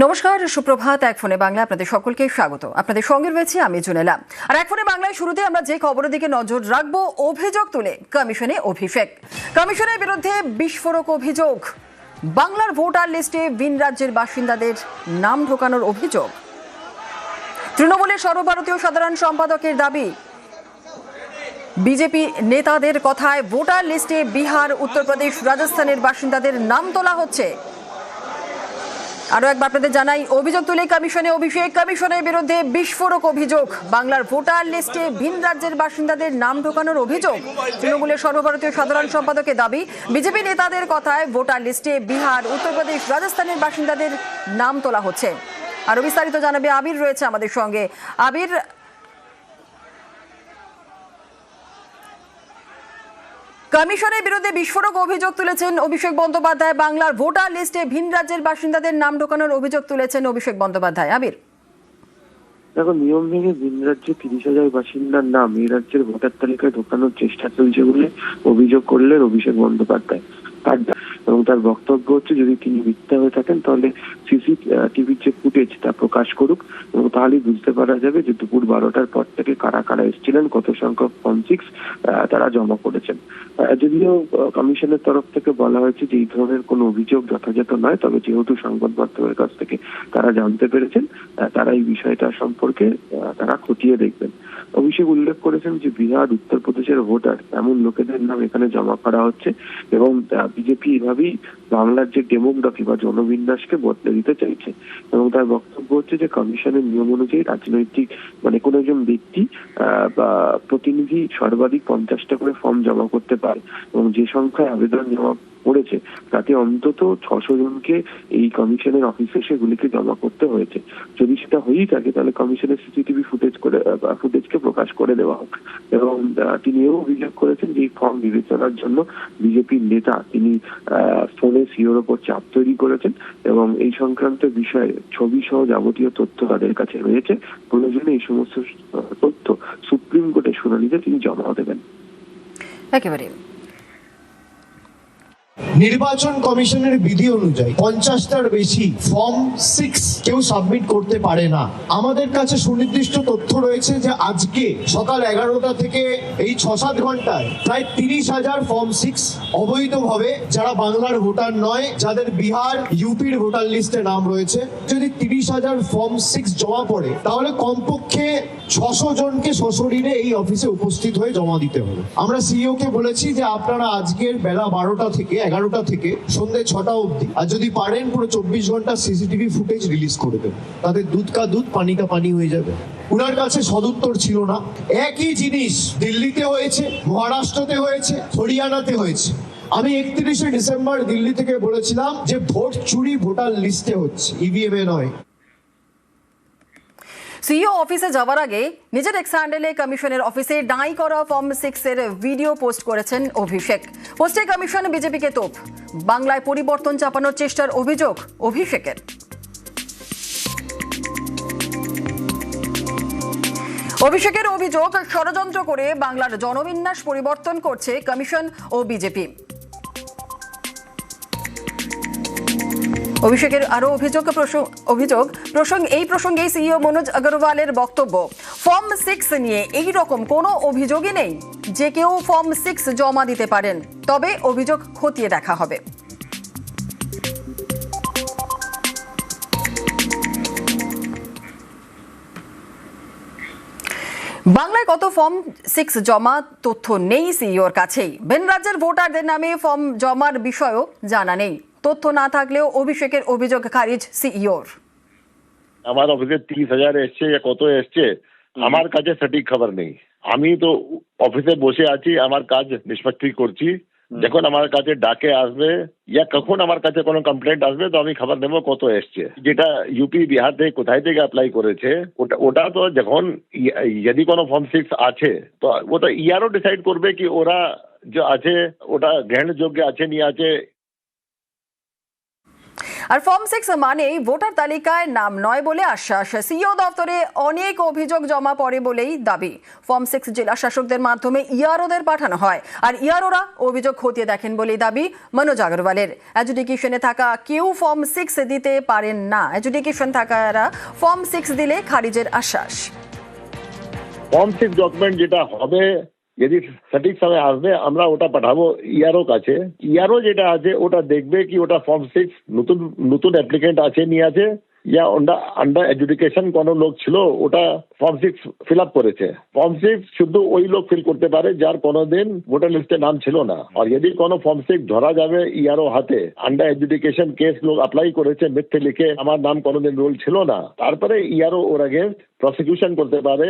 নমস্কার, সুপ্রভাত। এক ফোনে বাংলা আপনাদের সকলকে স্বাগত। আপনাদের সঙ্গে রয়েছে আমি জুনেলা। আর এক ফোনে বাংলায় শুরুতে আমরা যে খবরের দিকে নজর রাখবো, অভিযোগ তুলে কমিশনে অভিষেক। কমিশনের বিরুদ্ধে বিস্ফোরক অভিযোগ। বাংলার ভোটার লিস্টে ভিন রাজ্যের বাসিন্দাদের নাম ঢোকানোর অভিযোগ। তৃণমূলের সর্বভারতীয় সাধারণ সম্পাদকের দাবি, বিজেপি নেতাদের কথায় ভোটার লিস্টে বিহার, উত্তরপ্রদেশ, রাজস্থানের বাসিন্দাদের নাম তোলা হচ্ছে। আরো একবার আপনাদের জানাই, অভিযোগ তুলে কমিশনে অভিষেক। কমিশনের বিরুদ্ধে বিস্ফোরক অভিযোগ। বাংলার ভোটার লিস্টে ভিন রাজ্যের বাসিন্দাদের নাম ঢোকানোর অভিযোগ। তৃণমূলের সর্বভারতীয় সাধারণ সম্পাদকের দাবি, বিজেপি নেতাদের কথায় ভোটার লিস্টে বিহার, উত্তরপ্রদেশ, রাজস্থানের বাসিন্দাদের নাম তোলা হচ্ছে। আরো বিস্তারিত জানাবে আবির, রয়েছে আমাদের সঙ্গে। আবির, কমিশনের বিরুদ্ধে বিস্ফোরক অভিযোগ তুলেছেন অভিষেক বন্দ্যোপাধ্যায়। বাংলার ভোটার লিস্টে ভিন রাজ্যের বাসিন্দাদের নাম ঢোকানোর অভিযোগ তুলেছেন অভিষেক বন্দ্যোপাধ্যায়। আবির, দেখো, নিয়ম ভেঙে ভিন রাজ্যে 30,000 বাসিন্দার নাম এই রাজ্যের ভোটার তালিকায় ঢোকানোর চেষ্টা চলছে বলে অভিযোগ করলেন অভিষেক বন্দ্যোপাধ্যায়। এবং তার বক্তব্য হচ্ছে, যদি তিনি মিথ্যা হয়ে থাকেন তাহলে সিসিটিভির যে ফুটেজ তা প্রকাশ করুক, এবং তাহলেই বুঝতে পারা যাবে যে দুপুর 12টার পর থেকে কারা কারা এসেছিলেন, কত সংখ্যক ফর্ম 6 তারা জমা করেছেন। যদিও কমিশনের তরফ থেকে বলা হয়েছে যে এই ধরনের কোনো অভিযোগ যথাযথ নয়, তবে যেহেতু সংবাদ মাধ্যমের কাছ থেকে তারা জানতে পেরেছেন, তারা এই বিষয়টা সম্পর্কে তারা খতিয়ে দেখবেন। অভিষেক উল্লেখ করেছেন যে বিহার, উত্তরপ্রদেশের ভোটার এমন লোকেদের নাম এখানে জমা করা হচ্ছে, এবং বিজেপি এভাবেই বাংলার যে ডেমোগ্রাফি বা জনবিন্যাসকে বদলে দিতে চাইছে। এবং তার বক্তব্য হচ্ছে যে কমিশনের নিয়ম অনুযায়ী রাজনৈতিক কোনো একজন ব্যক্তি বা প্রতিনিধি সর্বাধিক 50টা করে ফর্ম জমা করতে পারে, এবং যে সংখ্যায় আবেদন জমা পড়েছে তাতে অন্তত 600 জনকে এই কমিশনের অফিসে সেগুলিকে জমা করতে হয়েছে। যদি সেটা হয়েই থাকে তাহলে কমিশনের সিসিটিভি ফুটেজকে প্রকাশ করে দেওয়া হোক। এবং তিনিও অভিযোগ করেছেন যে এই ফর্ম বিবেচনার জন্য বিজেপির নেতা তিনি ফোনে সিওর ওপর চাপ তৈরি করেছেন, এবং এই সংক্রান্ত বিষয়ে ছবি সহ যাবতীয় তথ্য তাদের কাছে রয়েছে। প্রয়োজনে এই সমস্ত তথ্য সুপ্রিম কোর্টে শুনানিতে তিনি জমা দেবেন। একেবারে নির্বাচন কমিশনের বিধি অনুযায়ী 50টার বেশি ফর্ম 6 কেউ সাবমিট করতে পারে না। আমাদের কাছে সুনির্দিষ্ট তথ্য রয়েছে যে আজকে সকাল 11টা থেকে এই 6-7 ঘন্টায় প্রায় 30,000 ফর্ম 6 অবৈধভাবে, যারা বাংলার ভোটার নয়, যাদের বিহার, ইউপির ভোটার লিস্টে নাম রয়েছে, যদি 30,000 ফর্ম 6 জমা পড়ে তাহলে কমপক্ষে 600 জনকে সশরীরে এই অফিসে উপস্থিত হয়ে জমা দিতে হবে। আমরা সিইও কে বলেছি যে আপনারা আজকের বেলা 11টা থেকে সন্ধ্যে 6টা অবধি, আর যদি পারেন পুরো 24 ঘন্টা সিসিটিভি ফুটেজ রিলিজ করে দেবেন, তাদের দুধ কা দুধ পানি কা পানি হয়ে যাবে। উনার কাছে সদুত্তর ছিল না। একই জিনিস দিল্লিতে হয়েছে, মহারাষ্ট্রতে হয়েছে, হরিয়ানাতে হয়েছে। আমি 31শে ডিসেম্বর দিল্লি থেকে বলেছিলাম যে ভোট চুরি ভোটার লিস্টে হচ্ছে, ইভিএম এ নয়। সিইও অফিসে যাওয়ার আগে নিজের এক্স হ্যান্ডেলে কমিশনের অফিসে ডাই করা ফর্ম 6 এর ভিডিও পোস্ট করেছেন অভিষেক। পোস্টে কমিশন বিজেপিকে তোপ, বাংলায় পরিবর্তন চাপানোর চেষ্টার অভিযোগ অভিষেকের। অভিষেকের অভিযোগ, ষড়যন্ত্র করে বাংলার জনবিন্যাস পরিবর্তন করছে কমিশন ও বিজেপি। অভিষেকের আরো এই প্রসঙ্গে সিইও মনোজ আগরওয়ালের বক্তব্য, ফর্ম 6 নিয়ে এই রকম কোনো অভিযোগই নেই যে কেউ ফর্ম 6 জমা দিতে পারেন, তবে অভিযোগ খতিয়ে দেখা হবে। বাংলায় কত ফর্ম 6 জমা তথ্য নেই সিইওর কাছেই। ভিন রাজ্যের ভোটারদের নামে ফর্ম জমার বিষয়ও জানা নেই। তথ্য না থাকলেও অভিষেকের অভিযোগ খারিজ সিইওর। আমার অফিসে 30,000 এসছে या কত এসছে আমার কাছে সঠিক খবর নেই। আমি তো অফিসে বসে আছি, আমার কাজ নিষ্পত্তি করছি। যখন আমার কাছে ডাকে আসবে या কখন আমার কাছে কোনো কমপ্লেন্ট আসবে তো আমি খবর নেব কত এসছে। যেটা ইউপি, বিহার থেকে কোথায় থেকে অ্যাপ্লাই করেছে ওটা তো যখন যদি কোনো ফর্ম 6 আছে তো ওটা ইয়ারও ডিসাইড করবে কি ওরা যে আছে ওটা গ্রহণযোগ্য আছে নি আছে। আর ফর্ম 6 মানেই ভোটার তালিকায় নাম নয় বলে আশ্বাস। সিইও দপ্তরে অনেক অভিযোগ জমা পড়ে বলেই দাবি। ফর্ম 6 জেলা শাসকদের মাধ্যমে ইআরওদের পাঠানো হয়, আর ইআরওরা অভিযোগ খতিয়ে দেখেন বলেই দাবি মনোজ আগরওয়ালের। অ্যাডজুডিকেশনে থাকা কেউ ফর্ম 6 দিতে পারেন না। অ্যাডজুডিকেশন থাকারা ফর্ম 6 দিলে খারিজের আশ্বাস। ফর্ম 6 ডকুমেন্ট যেটা হবে, যদি সঠিক সময় আসবে আমরা ওটা পাঠাবো ইআরও কাছে। ইআরও যেটা আছে ওটা দেখবে কি ওটা ফর্ম 6 নতুন অ্যাপ্লিকেন্ট আছে নিয়ে আছে, ইয়া আন্ডার এডুকেশন কোনো লোক ছিল ওটা ফর্ম 6 ফিল আপ করেছে। ফর্ম 6 শুধু ওই লোক ফিল করতে পারে যার কোনোদিন ভোটার লিস্টে নাম ছিল না। আর যদি কোনো ফর্ম 6 ধরা যাবে ইআরও হাতে, আন্ডার এডুকেশন কেস লোক অ্যাপ্লাই করেছে মিথ্যে লিখে আমার নাম কোনোদিন রোল ছিল না, তারপরে ইআরও ওর আগেন্স্ট প্রসিকিউশন করতে পারে।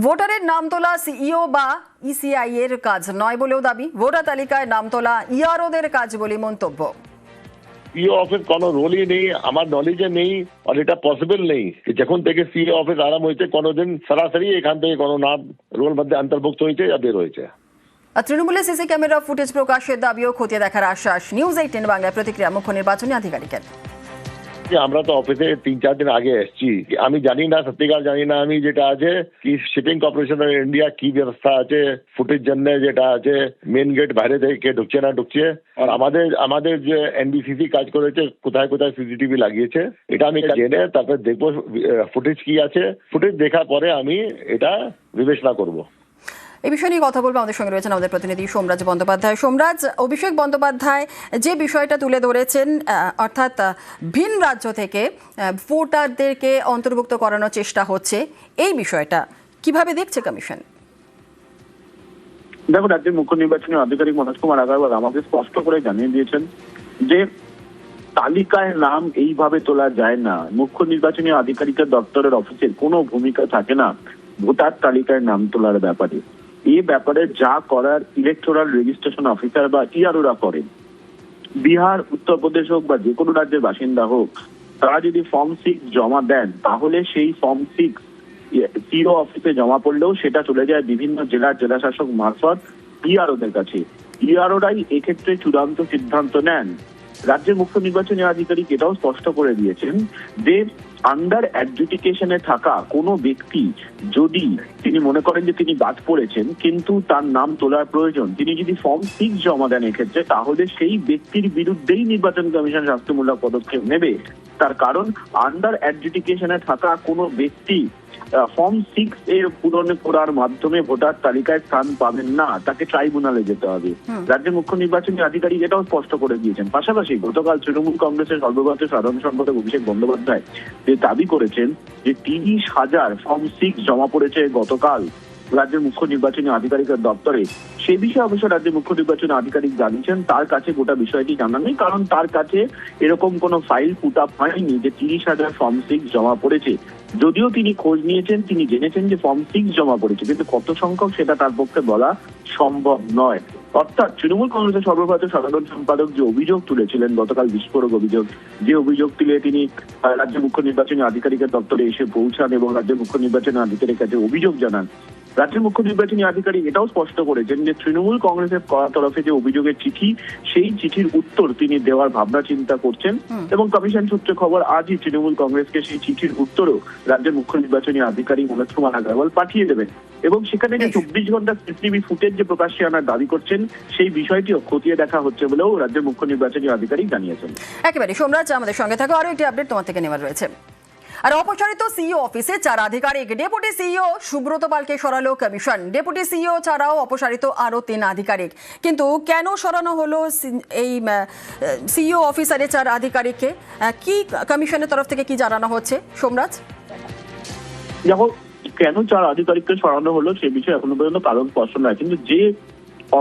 ভোটারের নাম তোলা সিইও বা ইসিআই এর কাজ নয় বলেও দাবি। ভোটার তালিকায় নাম তোলা ইআরওদের কাজ বলে মন্তব্য। সিইও অফিস কোনো রোলই নেই, আমার নলেজে নেই, আর এটা পসিবল নেই যখন থেকে সিইও অফিস আরাম হয়েছে কোনোদিন সরাসরি এখান থেকে কোনো নাম রোল মধ্যে অন্তর্ভুক্ত হয়েছে বা বের হয়েছে। আর তৃণমূলের সিসি ক্যামেরা ফুটেজ প্রকাশের দাবিও খতিয়ে দেখার আশ্বাস। নিউজ 18 বাংলায় প্রতিক্রিয়া মুখ্য নির্বাচনী আধিকারিকের। আমরা তো অফিসে 3-4 দিন আগে এসেছি, আমি জানি না, সত্যিকার জানি না আমি যেটা আছে কি শিপিং কর্পোরেশন অফ ইন্ডিয়া কি ব্যবস্থা আছে ফুটেজ জন্য যেটা আছে মেন গেট বাইরে থেকে ঢুকছে না ঢুকছে, আর আমাদের যে এনবিসিসি কাজ করেছে কোথায় কোথায় সিসিটিভি লাগিয়েছে এটা আমি জেনে তারপর দেখবো ফুটেজ কি আছে। ফুটেজ দেখার পরে আমি এটা বিবেচনা করব। এই বিষয় নিয়ে কথা বলবো, আমাদের সঙ্গে রয়েছেন আমাদের প্রতিনিধি সোমরাজ বন্দ্যোপাধ্যায়। সোমরাজ, অভিষেক বন্দ্যোপাধ্যায় যে বিষয়টা তুলে ধরেছেন, অর্থাৎ ভিন রাজ্য থেকে ভোটারদেরকে অন্তর্ভুক্ত করানোর চেষ্টা হচ্ছে, এই বিষয়টা কিভাবে দেখছে কমিশন? দেখো, রাজ্যের মুখ্য নির্বাচনী আধিকারিক মনোজ কুমার আগরওয়াল আমাদের স্পষ্ট করে জানিয়ে দিয়েছেন যে তালিকায় নাম এইভাবে তোলা যায় না। মুখ্য নির্বাচনী আধিকারিকের দপ্তরের অফিসের কোনো ভূমিকা থাকে না ভোটার তালিকায় নাম তোলার ব্যাপারে। এই ব্যাপারে যা করার ইলেকটোরাল রেজিস্ট্রেশন অফিসার বা ইআরওরা করেন। বিহার, উত্তরপ্রদেশ হোক বা যে কোনো রাজ্যের বাসিন্দা হোক, তারা যদি ফর্ম 6 জমা দেন তাহলে সেই ফর্ম 6 সিইও অফিসে জমা পড়লেও সেটা চলে যায় বিভিন্ন জেলা শাসক মারফত ইআরওদের কাছে। ইআরওরাই এক্ষেত্রে চূড়ান্ত সিদ্ধান্ত নেন। রাজ্যের মুখ্য নির্বাচনী আধিকারিক এটাও স্পষ্ট করে দিয়েছেন যে আন্ডার অ্যাডজুডিকেশনে থাকা কোনো ব্যক্তি যদি তিনি মনে করেন যে তিনি বাদ পড়েছেন কিন্তু তার নাম তোলার প্রয়োজন, তিনি যদি ফর্ম 6 জমা দেন এক্ষেত্রে, তাহলে সেই ব্যক্তির বিরুদ্ধেই নির্বাচন কমিশন শাস্তিমূলক পদক্ষেপ নেবে। তার কারণ আন্ডার অ্যাডজুডিকেশনে থাকা কোনো ব্যক্তি ফর্ম 6 এর পূরণ করার মাধ্যমে ভোটার তালিকায় স্থান পাবেন না, তাকে ট্রাইব্যুনালে যেতে হবে। রাজ্যের মুখ্য নির্বাচনী আধিকারিক এটাও স্পষ্ট করে দিয়েছেন। পাশাপাশি গতকাল তৃণমূল কংগ্রেসের সর্বভারতীয় সাধারণ সম্পাদক অভিষেক বন্দ্যোপাধ্যায় যে দাবি করেছেন যে 30,000 ফর্ম 6 জমা পড়েছে গতকাল রাজ্যের মুখ্য নির্বাচনী আধিকারিকের দপ্তরে। সেই বিষয়ে অবশ্য রাজ্যের মুখ্য নির্বাচনী আধিকারিক জানিয়েছেন তার কাছে গোটা বিষয়টি জানা নেই, কারণ তার কাছে এরকম কোনো ফাইল পুট আপ হয়নি যে 30,000 ফর্ম 6 জমা পড়েছে। যদিও তিনি খোঁজ নিয়েছেন, তিনি জেনেছেন যে ফর্ম 6 জমা পড়েছে, কিন্তু কত সংখ্যক সেটা তার পক্ষে বলা সম্ভব নয়। অর্থাৎ তৃণমূল কংগ্রেসের সর্বভারতীয় সাধারণ সম্পাদক যে অভিযোগ তুলেছিলেন গতকাল, বিস্ফোরক অভিযোগ, যে অভিযোগ তুলে তিনি রাজ্য মুখ্য নির্বাচনী আধিকারিকের দপ্তরে এসে পৌঁছান এবং রাজ্য মুখ্য নির্বাচনী আধিকারিকের কাছে অভিযোগ জানান, রাজ্যের মুখ্য নির্বাচনী আধিকারিক এটাও স্পষ্ট করেছেন যে তৃণমূল কংগ্রেসের তরফে যে অভিযোগের চিঠি, সেই চিঠির উত্তর তিনি দেওয়ার ভাবনা চিন্তা করছেন এবং কমিশন সূত্রে খবর আজই তৃণমূল কংগ্রেসকে সেই চিঠির উত্তরও রাজ্যের মুখ্য নির্বাচনী আধিকারিক মনোজ কুমার আগরওয়াল পাঠিয়ে দেবেন এবং সেখানে যে 24 ঘন্টা সিসিটিভি ফুটেজ যে প্রকাশ্যে আনার দাবি করছেন সেই বিষয়টিও খতিয়ে দেখা হচ্ছে বলেও রাজ্যের মুখ্য নির্বাচনী আধিকারিক জানিয়েছেন। একেবারে সোমরাজ, আমাদের সঙ্গে থাকো, আরো একটি আপডেট তোমার থেকে নেওয়ার রয়েছে। আর অপসারিত সিইও অফিসে 4 আধিকারিক, ডেপুটি সিইও সুব্রত পালকে সরালো কমিশন। ডেপুটি সিইও ছাড়াও অপসারিত আরো 3 আধিকারিক। কিন্তু কেন সরানো হলো এই সিইও অফিসারের 4 আধিকারিককে? কি কমিশনের তরফ থেকে কি জানানো হচ্ছে সোমরাজ? দেখো, কেন 4 আধিকারিককে সরানো হলো সে বিষয়ে এখনো পর্যন্ত কারণ স্পষ্ট নয়, কিন্তু যে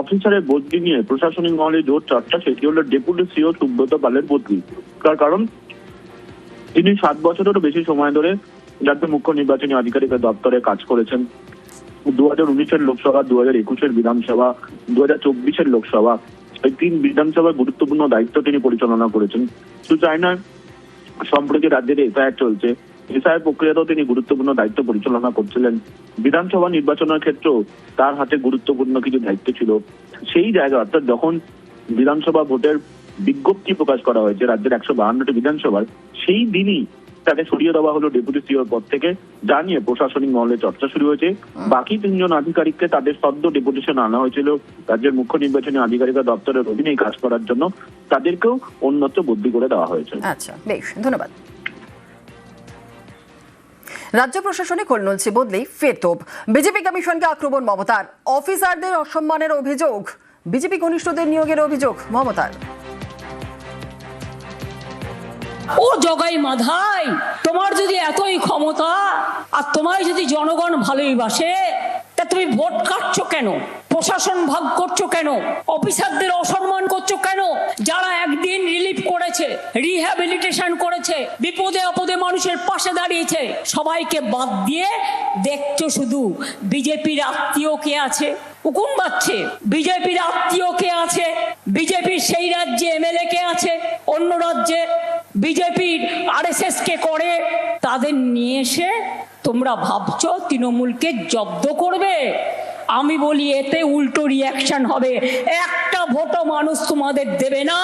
অফিসারের বদলি নিয়ে প্রশাসনিক মহলে জোর চর্চা সেটি হলো ডেপুটি সিইও সুব্রত পালের বদলি। তার কারণ তিনি 7 বছরেরও বেশি সময় ধরে রাজ্য মুখ্য নির্বাচনী আধিকারিকের দপ্তরে কাজ করেছেন। 2019-এর লোকসভা, 2021-এর বিধানসভা, 2024-এর লোকসভা, এই 3 বিধানসভার গুরুত্বপূর্ণ দায়িত্ব তিনি পরিচালনা করেছেন। শুধু তাই নয়, সম্প্রতি রাজ্যের এসআইআর চলছে, এসআইআর প্রক্রিয়াতেও তিনি গুরুত্বপূর্ণ দায়িত্ব পরিচালনা করছিলেন। বিধানসভা নির্বাচনের ক্ষেত্রেও তার হাতে গুরুত্বপূর্ণ কিছু দায়িত্ব ছিল। সেই জায়গা অর্থাৎ যখন বিধানসভা ভোটের বিজ্ঞপ্তি প্রকাশ করা হয়েছে রাজ্যের 152টি বিধানসভার, সেই দিনই তাকে সরিয়ে দেওয়া হলো ডেপুটি সিওর পদ থেকে, যা নিয়ে প্রশাসনিক মহলে চর্চা শুরু হয়েছে। বাকি 3 জন আধিকারিককে তাদের সদ্য ডেপুটেশন আনা হয়েছিল রাজ্যের মুখ্য নির্বাচনী আধিকারিকের দপ্তরের অধীনেই কাজ করার জন্য, তাদেরকেও অন্যত্র বদলি করে দেওয়া হয়েছে। আচ্ছা, বেশ, ধন্যবাদ। রাজ্য প্রশাসনে খোলনলছে বদলি ফের তোপ। বিজেপি কমিশনকে আক্রমণ মমতার। অফিসারদের অসম্মানের অভিযোগ, বিজেপি ঘনিষ্ঠদের নিয়োগের অভিযোগ মমতার। ও জগাই মাধাই, তোমার যদি এতই ক্ষমতা আর তোমায় যদি জনগণ ভালোই বাসে, তা তুমি ভোট কাটছো কেন? প্রশাসন ভাগ করছো কেন? অফিসারদের অসম্মান করছো কেন? যারা একদিন রিলিফ করেছে, রিহ্যাবিলিটেশন করেছে, বিপদে আপদে মানুষের পাশে দাঁড়িয়েছে, সবাইকে বাদ দিয়ে দেখছো শুধু বিজেপির আত্মীয় কে আছে উকুন বাচ্ছে, বিজেপির আত্মীয় কে আছে, বিজেপির সেই রাজ্যে এমএলএ কে আছে, অন্য রাজ্যে বিজেপির আরএসএস কে করে, তাদের নিয়ে এসে তোমরা ভাবছো তৃণমূলকে জব্দ করবে। আমি বলি এতে উল্টো রিয়াকশন হবে, একটা ভোটও মানুষ তোমাদের দেবে না।